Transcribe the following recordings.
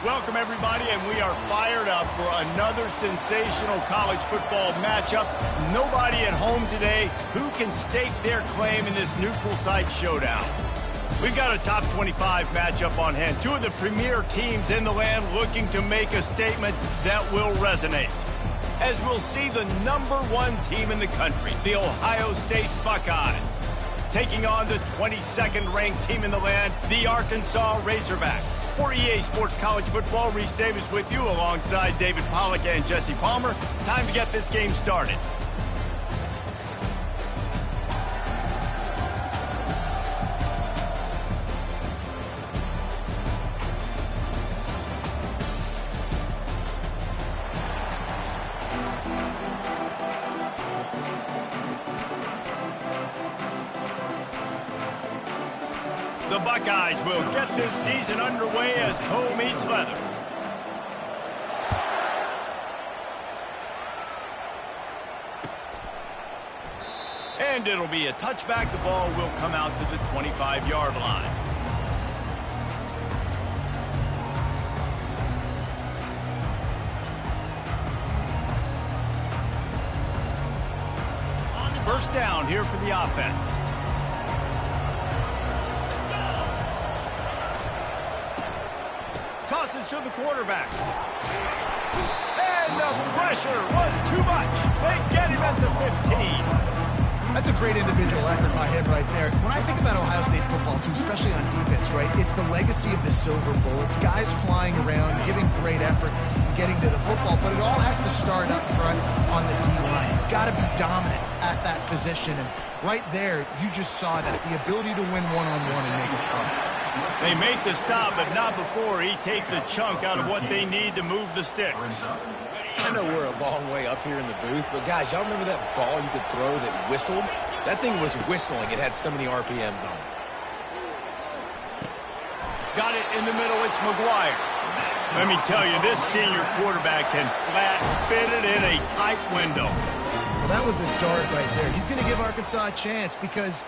Welcome, everybody, and we are fired up for another sensational college football matchup. Nobody at home today who can stake their claim in this neutral site showdown. We've got a top 25 matchup on hand. Two of the premier teams in the land looking to make a statement that will resonate. As we'll see the #1 team in the country, the Ohio State Buckeyes, taking on the 22nd ranked team in the land, the Arkansas Razorbacks. For EA Sports College Football, Reese Davis with you alongside David Pollack and Jesse Palmer. Time to get this game started. The Buckeyes will get this season underway as toe meets leather. And it'll be a touchback. The ball will come out to the 25-yard line. First down here for the offense. Tosses to the quarterback. And the pressure was too much. They get him at the 15. That's a great individual effort by him right there. When I think about Ohio State football, too, especially on defense, right, it's the legacy of the Silver Bullets, guys flying around, giving great effort, getting to the football, but it all has to start up front on the D-line. You've got to be dominant at that position, and right there, you just saw that, the ability to win one-on-one and make it fun. They make the stop, but not before he takes a chunk out of what they need to move the sticks. I know we're a long way up here in the booth, but guys, y'all remember that ball you could throw that whistled? That thing was whistling. It had so many RPMs on it. Got it in the middle. It's McGuire. Let me tell you, this senior quarterback can flat fit it in a tight window. Well, that was a dart right there. He's going to give Arkansas a chance because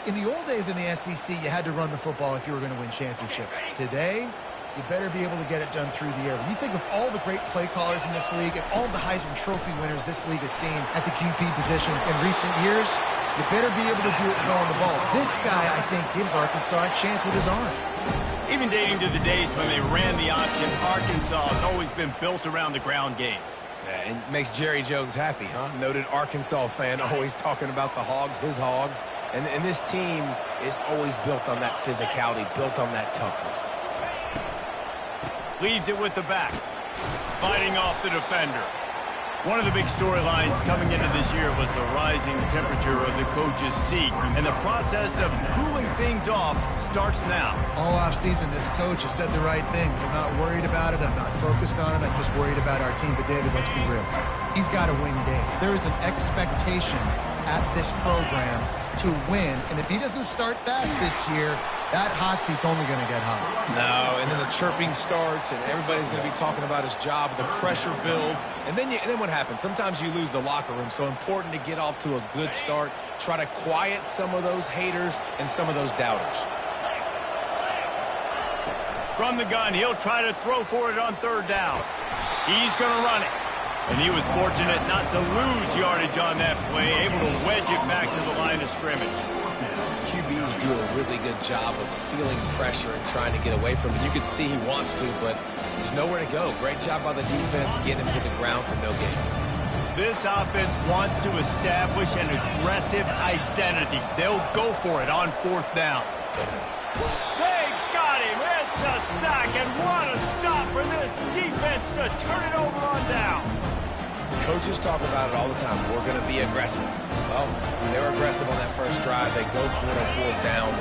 in the old days in the SEC, you had to run the football if you were going to win championships. Today, you better be able to get it done through the air. When you think of all the great play callers in this league and all the Heisman Trophy winners this league has seen at the QP position in recent years, you better be able to do it throwing the ball. This guy, I think, gives Arkansas a chance with his arm. Even dating to the days when they ran the option, Arkansas has always been built around the ground game. Yeah, and makes Jerry Jones happy, huh? Noted Arkansas fan, always talking about the Hogs, his Hogs. And this team is always built on that physicality, built on that toughness. Leaves it with the back, fighting off the defender. One of the big storylines coming into this year was the rising temperature of the coach's seat, and the process of cooling things off starts now. All offseason, this coach has said the right things. I'm not worried about it. I'm not focused on it. I'm just worried about our team. But, David, let's be real. He's got to win games. There is an expectation at this program to win, and if he doesn't start fast this year, that hot seat's only going to get hot. No, and then the chirping starts, and everybody's going to be talking about his job. The pressure builds, and then what happens? Sometimes you lose the locker room, so important to get off to a good start. Try to quiet some of those haters and some of those doubters. From the gun, he'll try to throw for it on third down. He's going to run it. And he was fortunate not to lose yardage on that play, able to wedge it back to the line of scrimmage. QBs do a really good job of feeling pressure and trying to get away from it. You can see he wants to, but there's nowhere to go. Great job by the defense, get him to the ground for no gain. This offense wants to establish an aggressive identity. They'll go for it on fourth down. They got him. It's a sack, and what a stop for this defense to turn it over on down. Coaches talk about it all the time. We're going to be aggressive. Well, they were aggressive on that first drive. They go for it on fourth down.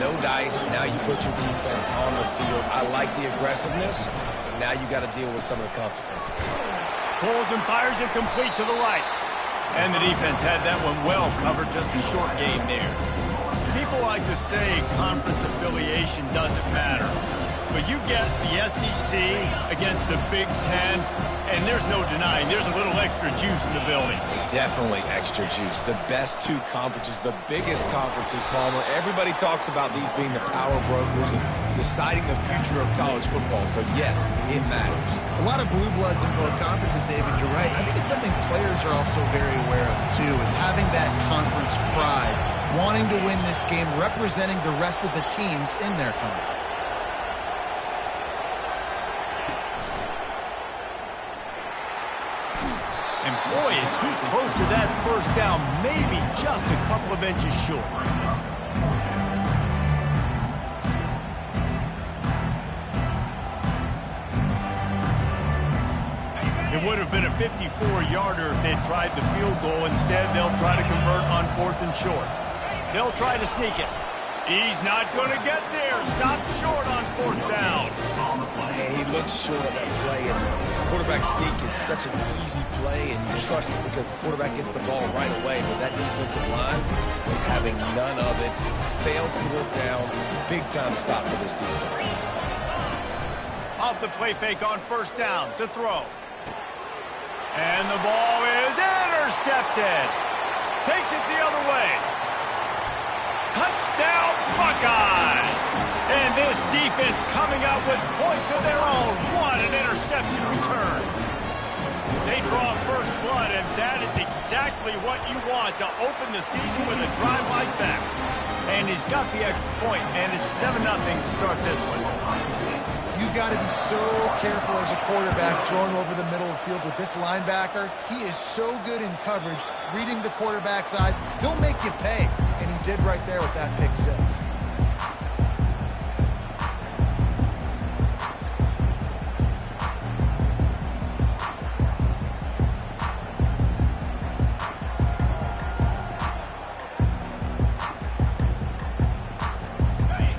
No dice. Now you put your defense on the field. I like the aggressiveness. But now you got to deal with some of the consequences. Pulls and fires it complete to the right. And the defense had that one well covered. Just a short gain there. People like to say conference affiliation doesn't matter. but you get the SEC against the Big Ten, and there's no denying there's a little extra juice in the building. Definitely extra juice. The best two conferences, the biggest conferences, Palmer. Everybody talks about these being the power brokers and deciding the future of college football. So, yes, it matters. A lot of blue bloods in both conferences, David. You're right. I think it's something players are also very aware of, too, is having that conference pride, wanting to win this game, representing the rest of the teams in their conference. And boy, is he close to that first down, maybe just a couple of inches short. It would have been a 54-yarder if they'd tried the field goal. Instead, they'll try to convert on 4th and short. They'll try to sneak it. He's not going to get there. Stopped short on 4th down. Hey, he looks short of that play, and quarterback sneak is such an easy play, and you trust it because the quarterback gets the ball right away. But that defensive line was having none of it. Failed 4th down. Big-time stop for this defense. Off the play fake on 1st down to throw. And the ball is intercepted. Takes it the other way. Touchdown, Buckeyes. And this defense coming up with points of their own. What an interception return. They draw first blood, and that is exactly what you want to open the season with a drive like that. And he's got the extra point, and it's 7-0 to start this one. You've got to be so careful as a quarterback throwing over the middle of the field with this linebacker. He is so good in coverage, reading the quarterback's eyes. He'll make you pay, and he did right there with that pick 6.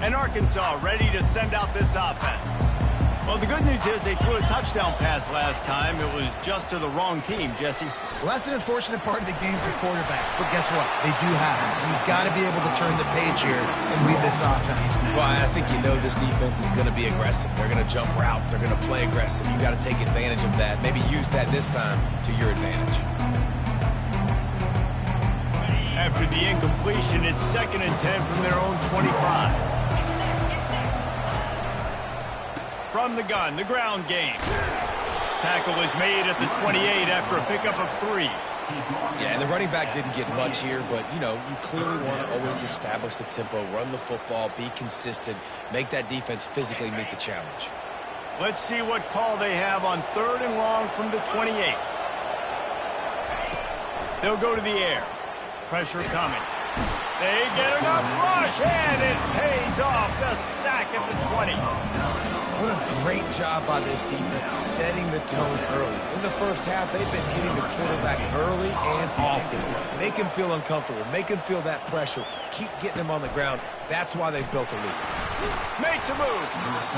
And Arkansas ready to send out this offense. Well, the good news is they threw a touchdown pass last time. It was just to the wrong team, Jesse. Well, that's an unfortunate part of the game for quarterbacks, but guess what? They do happen, so you've got to be able to turn the page here and lead this offense. Well, I think you know this defense is going to be aggressive. They're going to jump routes. They're going to play aggressive. You've got to take advantage of that. Maybe use that this time to your advantage. After the incompletion, it's 2nd and 10 from their own 25. From the gun, the ground game. Tackle is made at the 28 after a pickup of 3. Yeah, and the running back didn't get much here, but, you know, you clearly want to always establish the tempo, run the football, be consistent, make that defense physically meet the challenge. Let's see what call they have on 3rd and long from the 28. They'll go to the air. Pressure coming. They get enough rush, and it pays off. The sack at the 20. What a great job by this defense setting the tone early. In the first half, they've been hitting the quarterback early and often. Make him feel uncomfortable. Make him feel that pressure. Keep getting him on the ground. That's why they've built a lead. Makes a move.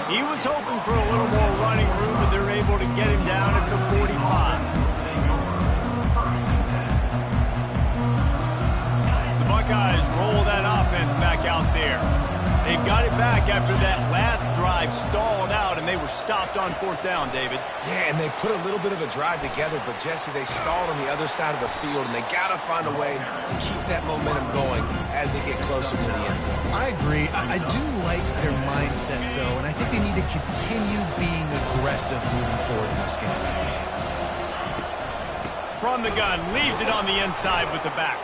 He was hoping for a little more running room, but they're able to get him down at the 45. The Buckeyes roll that offense back out there. They've got it back after that last drive stalled out, and they were stopped on 4th down, David. Yeah, and they put a little bit of a drive together, but, Jesse, they stalled on the other side of the field, and they got to find a way to keep that momentum going as they get closer to the end zone. I agree. I do like their mindset, though, and I think they need to continue being aggressive moving forward in this game. From the gun, leaves it on the inside with the back.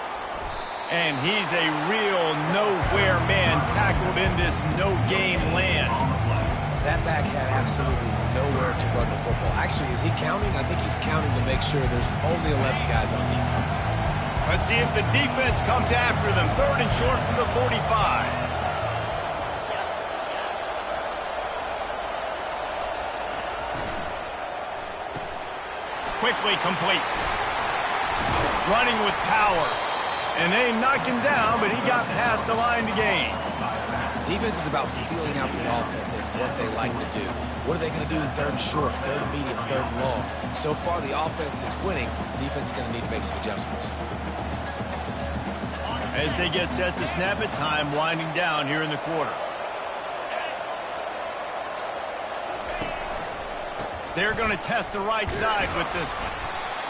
And he's a real nowhere man tackled in this no-game land. That back had absolutely nowhere to run the football. Actually, is he counting? I think he's counting to make sure there's only 11 guys on defense. Let's see if the defense comes after them. 3rd and short from the 45. Quickly complete. Running with power. And they knocked him down, but he got past the line to gain. Defense is about feeling out the offense and what they like to do. What are they going to do in 3rd and short, 3rd and medium, 3rd and long? So far, the offense is winning. Defense is going to need to make some adjustments. As they get set to snap it, time winding down here in the quarter. They're going to test the right side with this one.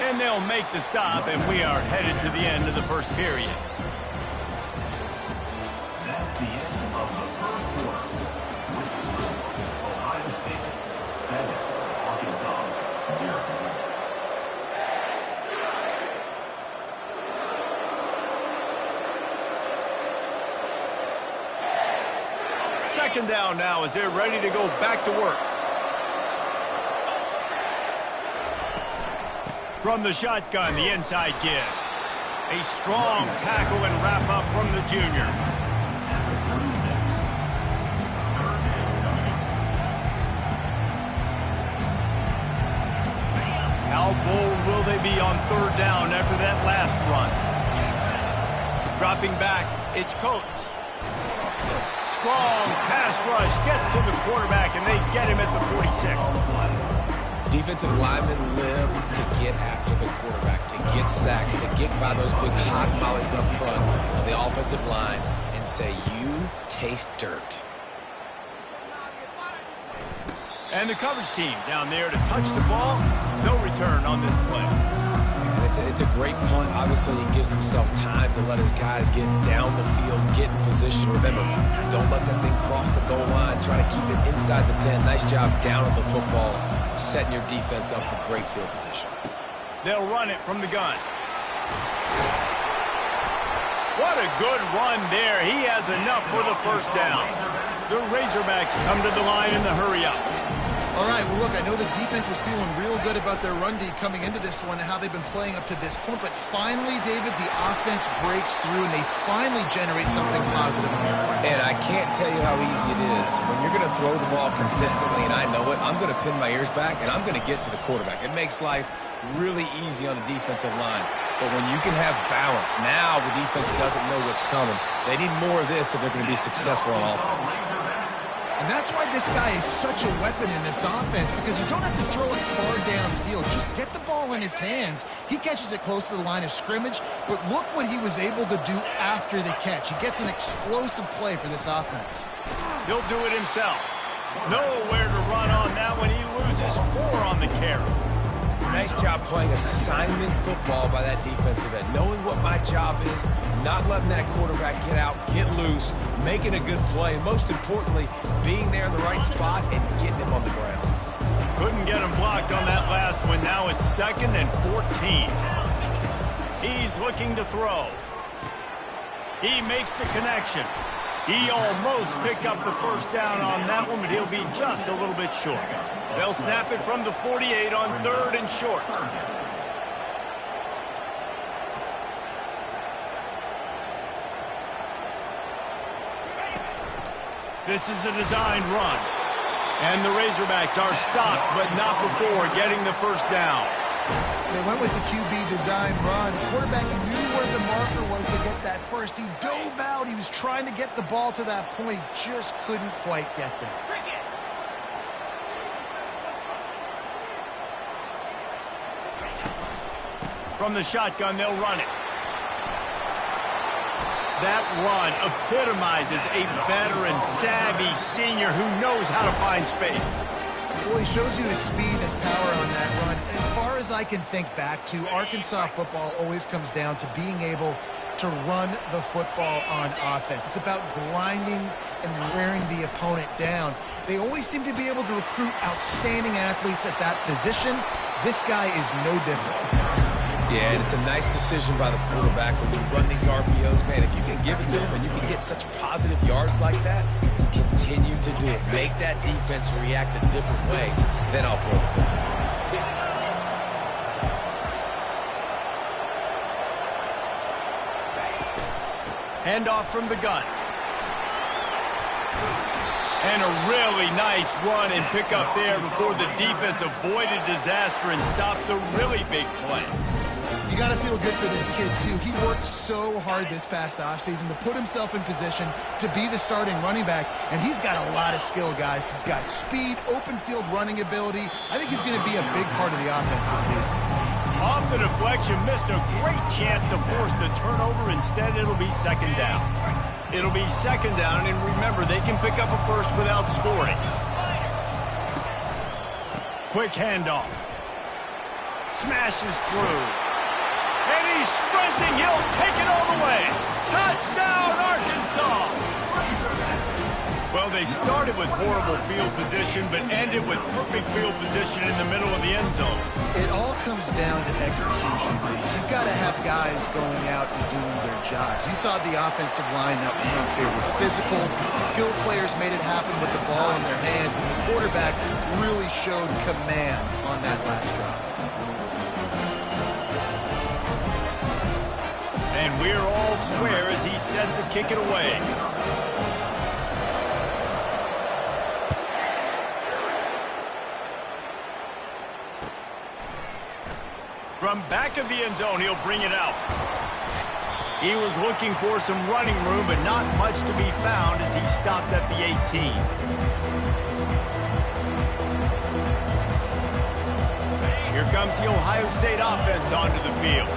And they'll make the stop, and we are headed to the end of the first period. That's the end of the first quarter. With the score, Ohio State 7, Arkansas 0. Second down now as they're ready to go back to work. From the shotgun, the inside give. A strong tackle and wrap up from the junior. How bold will they be on third down after that last run? Dropping back, it's Coates. Strong pass rush gets to the quarterback, and they get him at the 46. Defensive linemen live to get after the quarterback, to get sacks, to get by those big hog mollies up front of the offensive line and say, you taste dirt. And the coverage team down there to touch the ball. No return on this play. It's a great punt. Obviously, he gives himself time to let his guys get down the field, get in position. Remember, don't let that thing cross the goal line. Try to keep it inside the 10. Nice job down on the football, setting your defense up for great field position. They'll run it from the gun. What a good run there. He has enough for the first down. The Razorbacks come to the line in the hurry up. All right, well, look, I know the defense was feeling real good about their run D coming into this one and how they've been playing up to this point, but finally, David, the offense breaks through and they finally generate something positive on their part. And I can't tell you how easy it is. When you're going to throw the ball consistently, and I know it, I'm going to pin my ears back, and I'm going to get to the quarterback. It makes life really easy on the defensive line. But when you can have balance, now the defense doesn't know what's coming. They need more of this if they're going to be successful on offense. And that's why this guy is such a weapon in this offense, because you don't have to throw it far downfield. Just get the ball in his hands. He catches it close to the line of scrimmage, but look what he was able to do after the catch. He gets an explosive play for this offense. He'll do it himself. Nowhere to run on that one. He loses 4 on the carry. Nice job playing assignment football by that defensive end. Knowing what my job is, not letting that quarterback get out, get loose, making a good play, and most importantly, being there in the right spot and getting him on the ground. Couldn't get him blocked on that last one. Now it's 2nd and 14. He's looking to throw. He makes the connection. He almost picked up the first down on that one, but he'll be just a little bit short. They'll snap it from the 48 on 3rd and short. This is a designed run. And the Razorbacks are stopped, but not before getting the first down. They went with the QB design run. The quarterback knew where the marker was to get that first. He dove out. He was trying to get the ball to that point. Just couldn't quite get there. From the shotgun, they'll run it. That run epitomizes a veteran, savvy senior who knows how to find space. Well, he shows you his speed and his power on that run. As far as I can think back to, Arkansas football always comes down to being able to run the football on offense. It's about grinding and wearing the opponent down. They always seem to be able to recruit outstanding athletes at that position. This guy is no different. Yeah, and it's a nice decision by the quarterback when you run these RPOs. Man, if you can give it to him and you can get such positive yards like that, continue to do it. Make that defense react a different way, then I'll throw the football. Handoff from the gun. And a really nice run and pick up there before the defense avoided disaster and stopped the really big play. You got to feel good for this kid, too. He worked so hard this past offseason to put himself in position to be the starting running back, and he's got a lot of skill, guys. He's got speed, open field running ability. I think he's going to be a big part of the offense this season. Off the deflection, missed a great chance to force the turnover. Instead, it'll be 2nd down. It'll be 2nd down, and remember, they can pick up a first without scoring. Quick handoff. Smashes through. And he's sprinting. He'll take it all the way. Touchdown, Arkansas! Well, they started with horrible field position, but ended with perfect field position in the middle of the end zone. It all comes down to execution, Reese. You've got to have guys going out and doing their jobs. You saw the offensive line up front. They were physical. Skilled players made it happen with the ball in their hands, and the quarterback really showed command on that last drive. And we're all square as he's set to kick it away. From back of the end zone, he'll bring it out. He was looking for some running room, but not much to be found as he stopped at the 18. Here comes the Ohio State offense onto the field.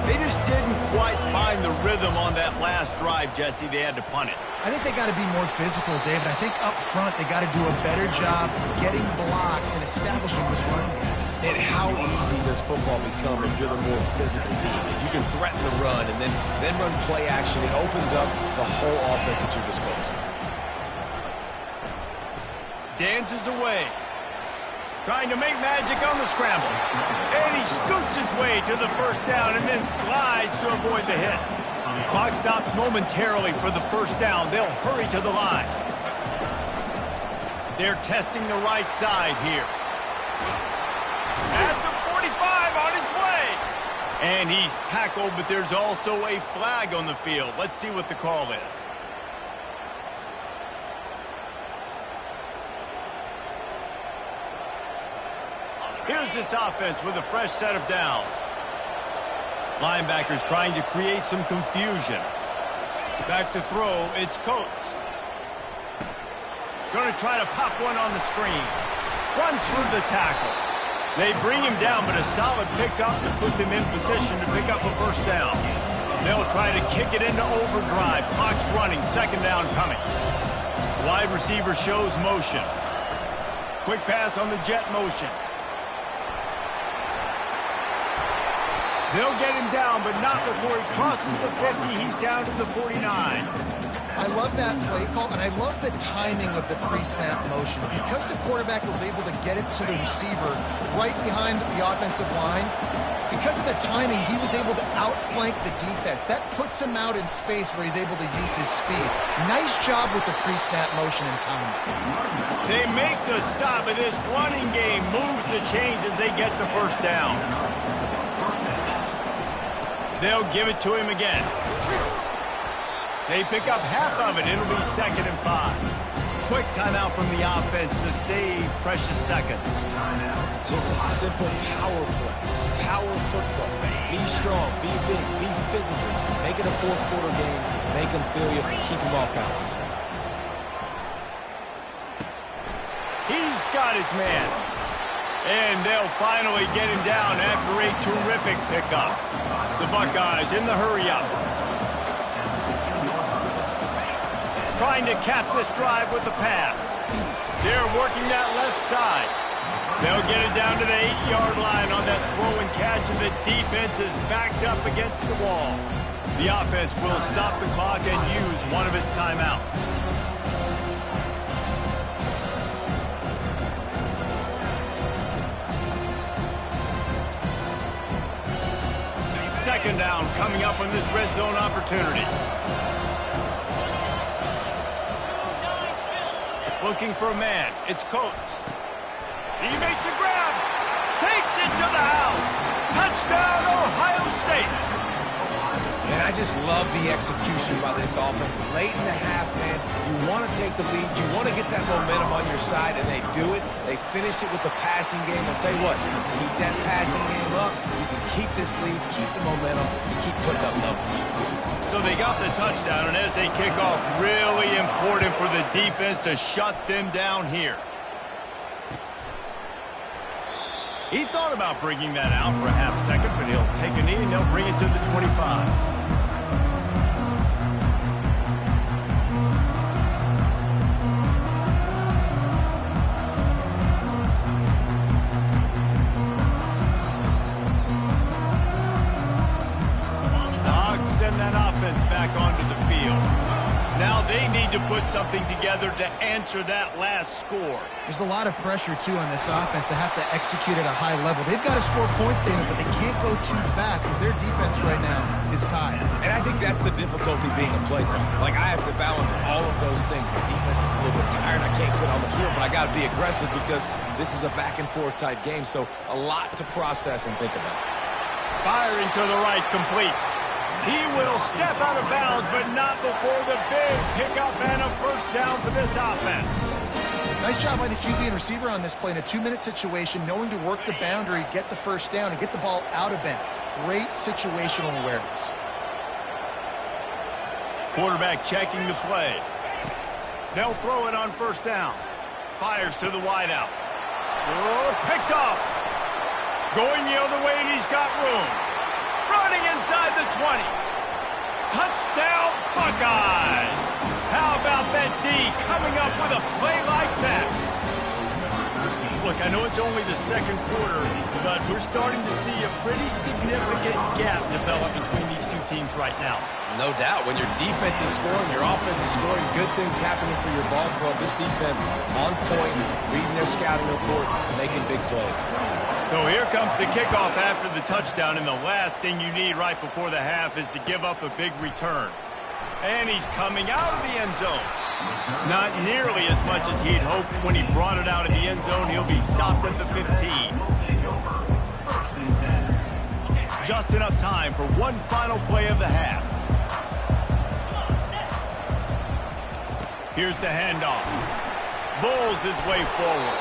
They just didn't quite find the rhythm on that last drive, Jesse. They had to punt it. I think they got to be more physical, David. I think up front they got to do a better job getting blocks and establishing this running game. And how easy does football become if you're the more physical team? If you can threaten the run and then run play action, it opens up the whole offense at your disposal. Dances away. Trying to make magic on the scramble. And he scoots his way to the first down and then slides to avoid the hit. Clock stops momentarily for the first down. They'll hurry to the line. They're testing the right side here. At the 45 on his way. And he's tackled, but there's also a flag on the field. Let's see what the call is. Here's this offense with a fresh set of downs. Linebackers trying to create some confusion. Back to throw, it's Coates. Going to try to pop one on the screen. Runs through the tackle. They bring him down, but a solid pickup to put them in position to pick up a first down. They'll try to kick it into overdrive. Clock's running, second down coming. Wide receiver shows motion. Quick pass on the jet motion. They'll get him down, but not before he crosses the 50. He's down to the 49. I love that play call, and I love the timing of the pre-snap motion. Because the quarterback was able to get it to the receiver right behind the offensive line, because of the timing, he was able to outflank the defense. That puts him out in space where he's able to use his speed. Nice job with the pre-snap motion and timing. They make the stop, and this running game moves the chains as they get the first down. They'll give it to him again. They pick up half of it. It'll be 2nd and 5. Quick timeout from the offense to save precious seconds. Just a simple power play. Power football. Be strong, be big, be physical. Make it a fourth quarter game. Make them feel you. Keep them off balance. He's got his man. And they'll finally get him down after a terrific pickup. The Buckeyes in the hurry-up. Trying to cap this drive with the pass. They're working that left side. They'll get it down to the 8-yard line on that throw and catch, and the defense is backed up against the wall. The offense will stop the clock and use one of its timeouts. Second down coming up on this red zone opportunity. Looking for a man. It's Coates. He makes a grab. Takes it to the house. Touchdown, Ohio State. And I just love the execution by this offense. Late in the half, man, you want to take the lead. You want to get that momentum on your side, and they do it. They finish it with the passing game. I'll tell you what, keep that passing game up. You can keep this lead, keep the momentum, and keep putting up numbers. So they got the touchdown, and as they kick off, really important for the defense to shut them down here. He thought about bringing that out for a half second, but he'll take a knee and they'll bring it to the 25. something together to answer that last score. There's a lot of pressure, too, on this offense to have to execute at a high level. They've got to score points, David, but they can't go too fast because their defense right now is tired. And I think that's the difficulty being a play caller. Like, I have to balance all of those things. My defense is a little bit tired. I can't quit on the field, but I got to be aggressive because this is a back-and-forth type game, so a lot to process and think about. Firing to the right, complete. He will step out of bounds, but not before the big pickup and a first down for this offense. Nice job by the QB and receiver on this play in a 2-minute situation, knowing to work the boundary, get the first down, and get the ball out of bounds. Great situational awareness. Quarterback checking the play. They'll throw it on first down. Fires to the wideout. Oh, picked off. Going the other way, and he's got room. Running inside the 20. Touchdown, Buckeyes. How about that D coming up with a play like that? Look, I know it's only the second quarter, but we're starting to see a pretty significant gap develop between these two teams right now. No doubt. When your defense is scoring, your offense is scoring, good things happening for your ball club. This defense on point, reading their scouting report, making big plays. So here comes the kickoff after the touchdown, and the last thing you need right before the half is to give up a big return. And he's coming out of the end zone. Not nearly as much as he'd hoped when he brought it out of the end zone. He'll be stopped at the 15. Just enough time for one final play of the half. Here's the handoff. Bowls his way forward.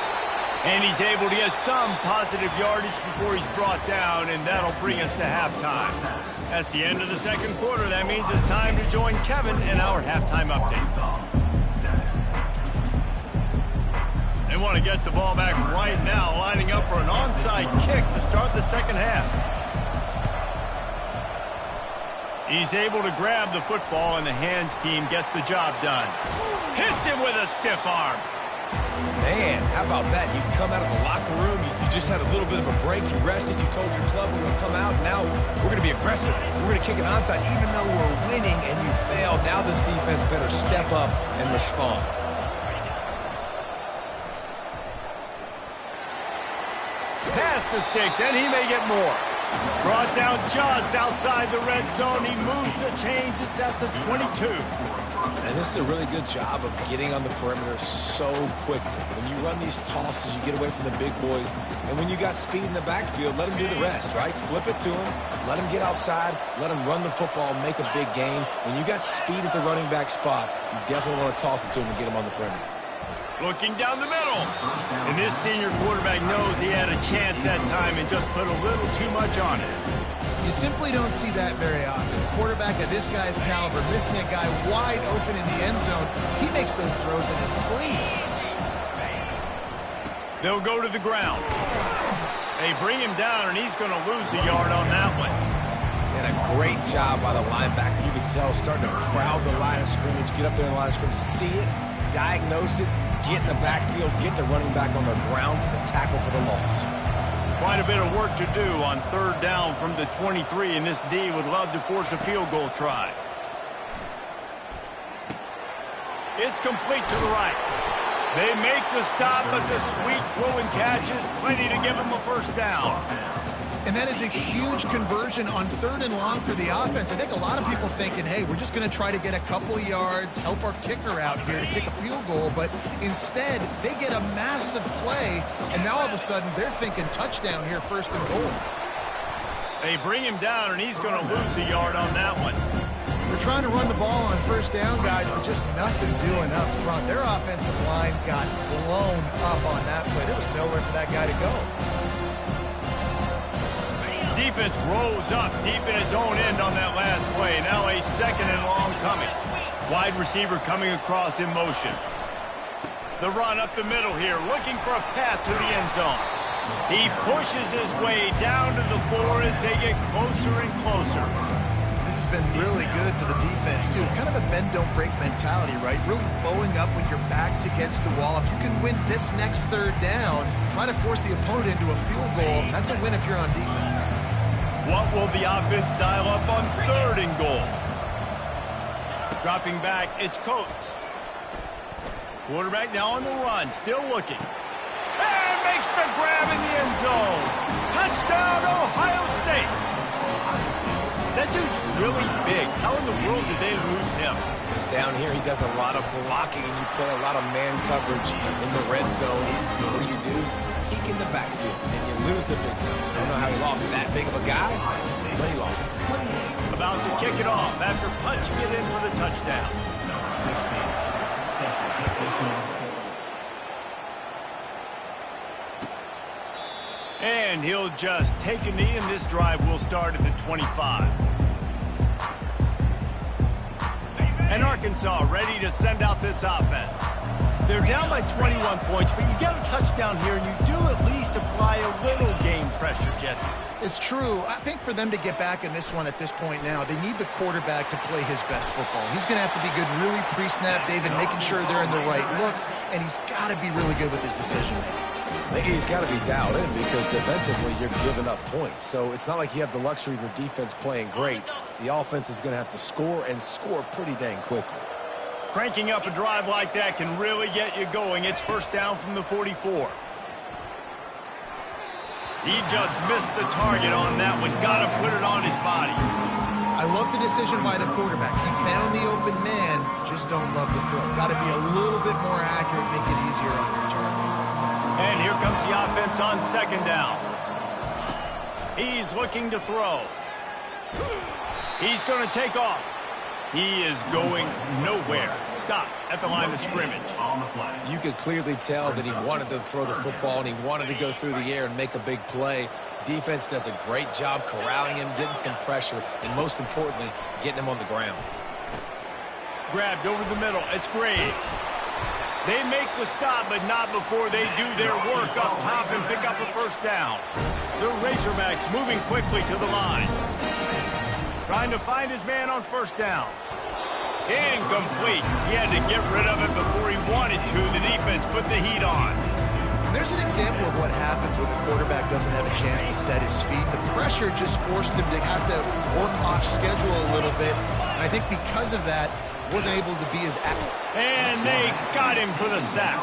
And he's able to get some positive yardage before he's brought down, and that'll bring us to halftime. That's the end of the second quarter. That means it's time to join Kevin in our halftime update. They want to get the ball back right now, lining up for an onside kick to start the second half. He's able to grab the football, and the hands team gets the job done. Hits him with a stiff arm. Man, how about that? You come out of the locker room, you just had a little bit of a break, you rested, you told your club we're going to come out, now we're going to be aggressive. We're going to kick an onside, even though we're winning and you failed. Now this defense better step up and respond. Pass the sticks, and he may get more. Brought down just outside the red zone. He moves the chains. It's at the 22. And this is a really good job of getting on the perimeter so quickly. When you run these tosses, you get away from the big boys. And when you got speed in the backfield, let them do the rest, right? Flip it to them. Let them get outside. Let them run the football, make a big gain. When you got speed at the running back spot, you definitely want to toss it to them and get them on the perimeter. Looking down the middle. And this senior quarterback knows he had a chance that time and just put a little too much on it. You simply don't see that very often. A quarterback of this guy's caliber missing a guy wide open in the end zone. He makes those throws in his sleep. They'll go to the ground. They bring him down, and he's going to lose a yard on that one. And a great job by the linebacker. You can tell starting to crowd the line of scrimmage, get up there in the line of scrimmage, see it, diagnose it, get in the backfield, get the running back on the ground for the tackle for the loss. Quite a bit of work to do on third down from the 23, and this D would love to force a field goal try. It's complete to the right. They make the stop, but the sweet throw and catch is plenty to give them a first down. And that is a huge conversion on third and long for the offense. I think a lot of people thinking, hey, we're just going to try to get a couple yards, help our kicker out here to kick a field goal. But instead, they get a massive play, and now all of a sudden they're thinking touchdown here, first and goal. They bring him down, and he's going to lose a yard on that one. They're trying to run the ball on first down, guys, but just nothing doing up front. Their offensive line got blown up on that play. There was nowhere for that guy to go. Defense rose up deep in its own end on that last play. Now a second and long coming. Wide receiver coming across in motion. The run up the middle here, looking for a path to the end zone. He pushes his way down to the 4 as they get closer and closer. This has been really good for the defense, too. It's kind of a bend-don't-break mentality, right? Really bowing up with your backs against the wall. If you can win this next third down, try to force the opponent into a field goal. That's a win if you're on defense. What will the offense dial up on third and goal? Dropping back, it's Coates. Quarterback now on the run, still looking. And makes the grab in the end zone. Touchdown, Ohio State. That dude's really big. How in the world did they lose him? Because down here he does a lot of blocking, and you play a lot of man coverage in the red zone. What do? Peek in the backfield, and you lose the big fella. I don't know how he lost that big of a guy, but he lost it. About to kick it off after punching it in for the touchdown. And he'll just take a knee, and this drive will start at the 25. And Arkansas ready to send out this offense. They're down by 21 points, but you get a touchdown here, and you do at least apply a little game pressure, Jesse. It's true. I think for them to get back in this one at this point now, they need the quarterback to play his best football. He's going to have to be good really pre-snap, David, making sure they're in the right looks, and he's got to be really good with his decision-making. He's got to be dialed in because defensively you're giving up points. So it's not like you have the luxury of your defense playing great. The offense is going to have to score and score pretty dang quickly. Cranking up a drive like that can really get you going. It's first down from the 44. He just missed the target on that one. Got to put it on his body. I love the decision by the quarterback. He found the open man, just don't love to throw. Got to be a little bit more accurate, make it easier on your target. And here comes the offense on second down. He's looking to throw. He's going to take off. He is going nowhere. Stop at the line of scrimmage. You could clearly tell that he wanted to throw the football and he wanted to go through the air and make a big play. Defense does a great job corralling him, getting some pressure, and most importantly, getting him on the ground. Grabbed over the middle. It's Graves. They make the stop, but not before they do their work up top and pick up a first down. The Razorbacks moving quickly to the line. Trying to find his man on first down. Incomplete. He had to get rid of it before he wanted to. The defense put the heat on. There's an example of what happens when the quarterback doesn't have a chance to set his feet. The pressure just forced him to have to work off schedule a little bit. And I think because of that, wasn't able to be as active. And they got him for the sack.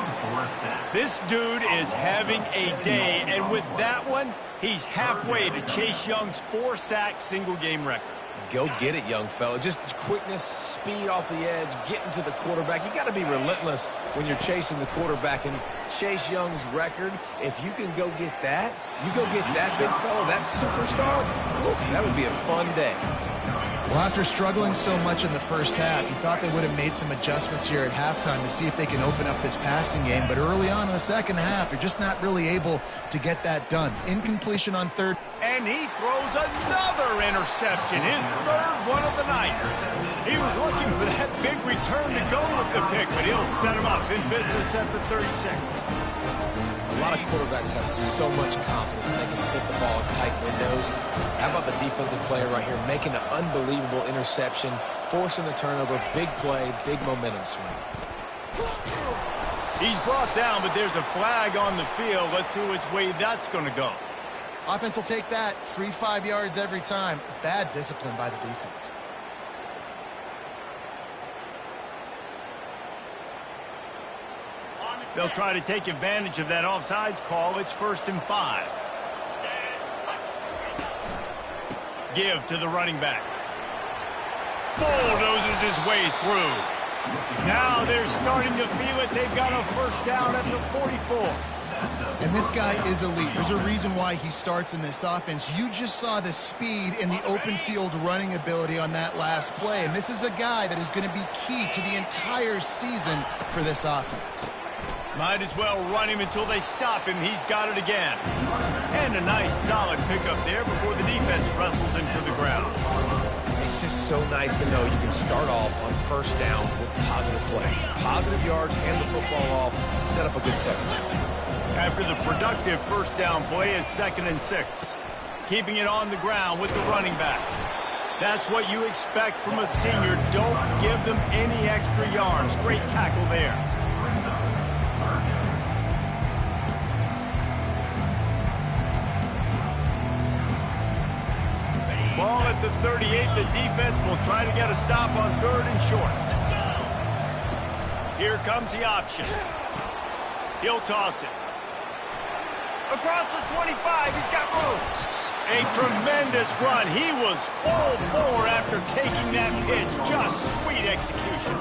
This dude is having a day. And with that one, he's halfway to Chase Young's 4-sack single-game record. Go get it, young fella. Just quickness, speed off the edge, getting to the quarterback. You got to be relentless when you're chasing the quarterback. And Chase Young's record, if you can go get that, you go get that big fella, that superstar, oof, that would be a fun day. Well, after struggling so much in the first half, you thought they would have made some adjustments here at halftime to see if they can open up this passing game. But early on in the second half, they're just not really able to get that done. Incompletion on third. And he throws another interception, his third one of the night. He was looking for that big return to go with the pick, but he'll set him up in business at the 36. A lot of quarterbacks have so much confidence they can fit the ball in tight windows. How about the defensive player right here making an unbelievable interception, forcing the turnover, big play, big momentum swing. He's brought down, but there's a flag on the field. Let's see which way that's going to go. Offense will take that. Free 5 yards every time. Bad discipline by the defense. They'll try to take advantage of that offsides call. It's 1st and 5. Give to the running back. Bulldozes his way through. Now they're starting to feel it. They've got a first down at the 44. And this guy is elite. There's a reason why he starts in this offense. You just saw the speed and the open field running ability on that last play. And this is a guy that is going to be key to the entire season for this offense. Might as well run him until they stop him. He's got it again. And a nice solid pickup there before the defense wrestles him to the ground. It's just so nice to know you can start off on first down with positive plays. Positive yards, hand the football off, set up a good second down. After the productive first down play, it's 2nd and 6. Keeping it on the ground with the running back. That's what you expect from a senior. Don't give them any extra yards. Great tackle there. Ball at the 38. The defense will try to get a stop on 3rd and short. Here comes the option. He'll toss it. Across the 25, he's got room. A tremendous run. He was full bore after taking that pitch. Just sweet execution.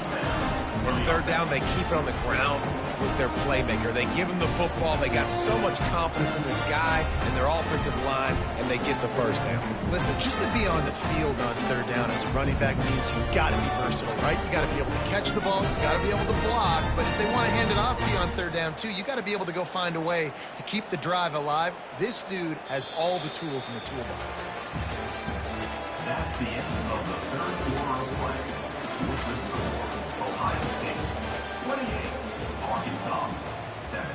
And third down, they keep it on the ground with their playmaker. They give him the football. They got so much confidence in this guy and their offensive line, and they get the first down. Listen, just to be on the field on third down as a running back means you've got to be versatile, right? You got to be able to catch the ball, you got to be able to block, but if they want to hand it off to you on third down too, you got to be able to go find a way to keep the drive alive. This dude has all the tools in the toolbox. That's the end of the third quarter of play. With the score, Ohio State 28, Arkansas 7.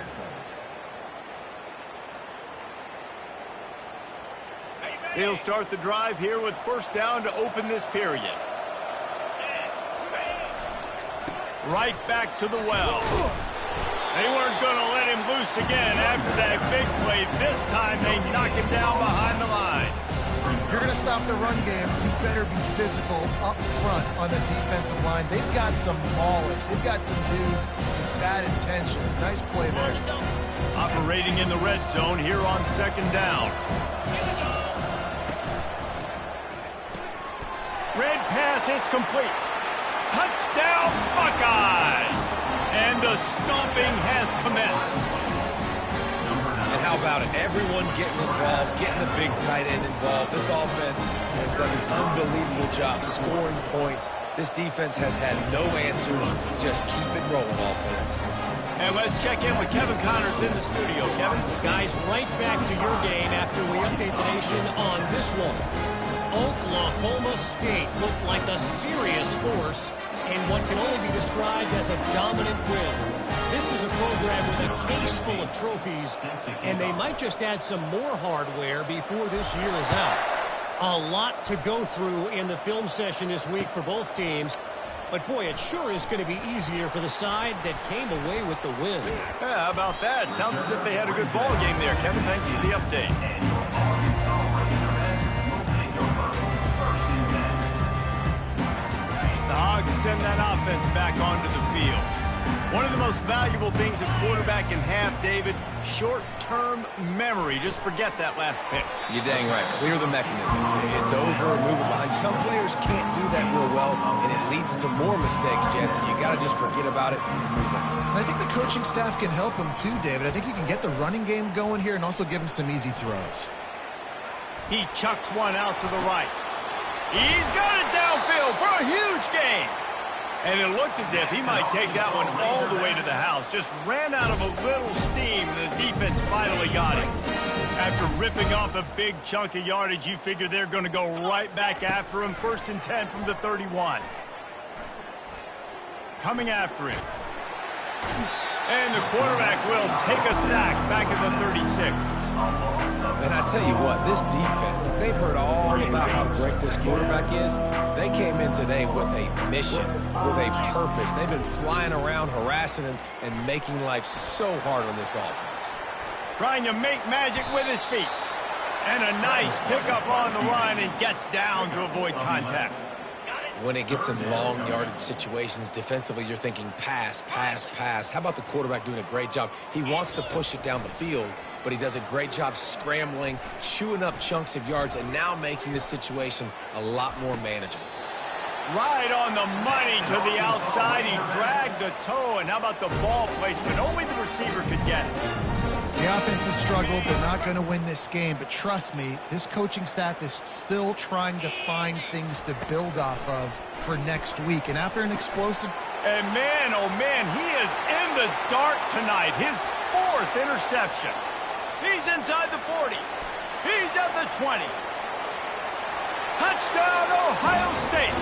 He'll start the drive here with first down to open this period. Right back to the well. They weren't going to let him loose again after that big play. This time they knock him down behind the line. If you're going to stop the run game, you better be physical up front on the defensive line. They've got some maulers. They've got some dudes with bad intentions. Nice play there. Operating in the red zone here on second down. Red pass, it's complete. Touchdown, Buckeyes! And the stomping has commenced. And how about it? Everyone getting involved, getting the big tight end involved. This offense has done an unbelievable job scoring points. This defense has had no answers. Just keep it rolling, offense. And let's check in with Kevin Connors in the studio. Kevin? Guys, right back to your game after we update the nation on this one. Oklahoma State looked like a serious force in what can only be described as a dominant win. This is a program with a case full of trophies, and they might just add some more hardware before this year is out. A lot to go through in the film session this week for both teams, but boy, it sure is going to be easier for the side that came away with the win. Yeah, how about that? Sounds as if they had a good ball game there. Kevin, thanks for the update. The Hogs send that offense back onto the field. One of the most valuable things a quarterback can have, David, short-term memory. Just forget that last pick. You're dang right. Clear the mechanism. It's over, move it behind. Some players can't do that real well, and it leads to more mistakes, Jesse. You got to just forget about it and move on. I think the coaching staff can help him too, David. I think you can get the running game going here and also give him some easy throws. He chucks one out to the right. He's got it downfield for a huge gain. And it looked as if he might take that one all the way to the house. Just ran out of a little steam, and the defense finally got him. After ripping off a big chunk of yardage, you figure they're going to go right back after him. 1st and 10 from the 31. Coming after him. And the quarterback will take a sack back at the 36. And I tell you what, this defense, they've heard all about how great this quarterback is. They came in today with a mission, with a purpose. They've been flying around, harassing him, and making life so hard on this offense. Trying to make magic with his feet. And a nice pickup on the line and gets down to avoid contact. When it gets in long yardage situations, defensively, you're thinking pass, pass, pass. How about the quarterback doing a great job? He wants to push it down the field, but he does a great job scrambling, chewing up chunks of yards, and now making this situation a lot more manageable. Right on the money to the outside. He dragged the toe, and how about the ball placement? Only the receiver could get it. The offense has struggled. They're not going to win this game, but trust me, this coaching staff is still trying to find things to build off of for next week. And after an explosive... And man, oh man, he is in the dark tonight. His 4th interception. He's inside the 40. He's at the 20. Touchdown, Ohio State.